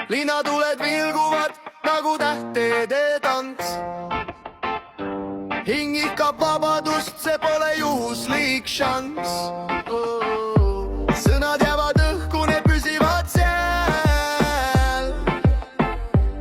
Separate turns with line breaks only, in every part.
linnatuled vilguvad nagu tähtede tants. Hing ihkab vabadust, see pole juhuslik šanss. Sõnad jäävad õhku, need püsivad seal.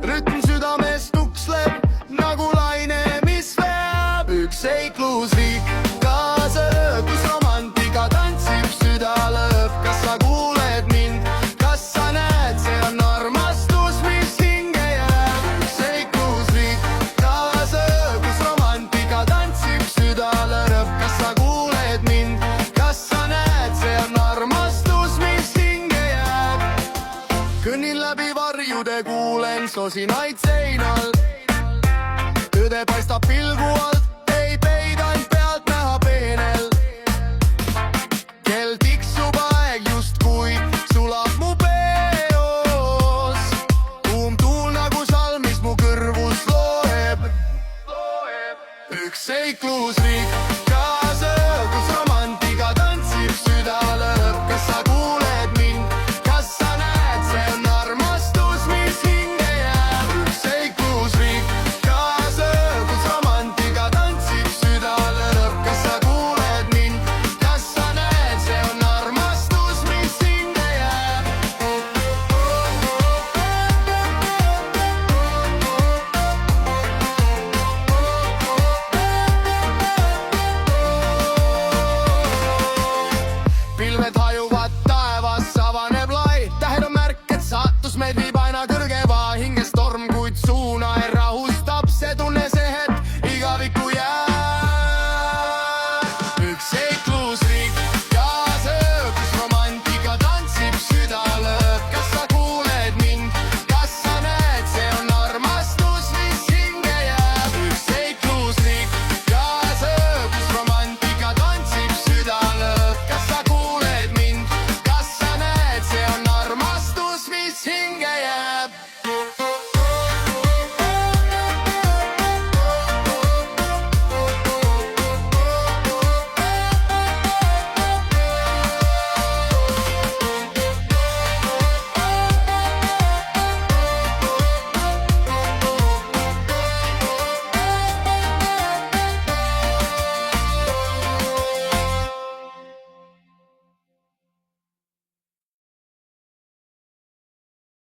Rütm südames tuksleb nagu laine, mis veab. Üks seiklusriik kaasa lööb, kus romantika tantsib, süda lõõb. Kas sa kuuled mind? Kas sa näed, see on armastus, mis hinge jääb? Üks seiklusriik kaasa lööb, kus romantika tantsib, süda lõõb. Kas sa kuuled mind? Kas sa näed, see on armastus, mis hinge jääb? Kõnnin läbi varjude, kuulen sosinaid seinal. Tõde paistab pilgu alt, ei peidanud pealt näha peenel. Kell tiksub, aeg justkui sulab mu peos. Kuum tuul nagu salm, mis mu kõrvus loeb. Üks seiklusriik kaasa ööb, kus romantika tantsib, süda lõõb. Kas sa kuuled mind? Kas sa näed, see on armastus, mis hinge jääb? Üks seiklusriik kaasa ööb, kus romantika tantsib, süda lõõb. Kas sa kuuled mind? Kas sa näed, see on armastus, mis hinge jääb? Pilved hajuvad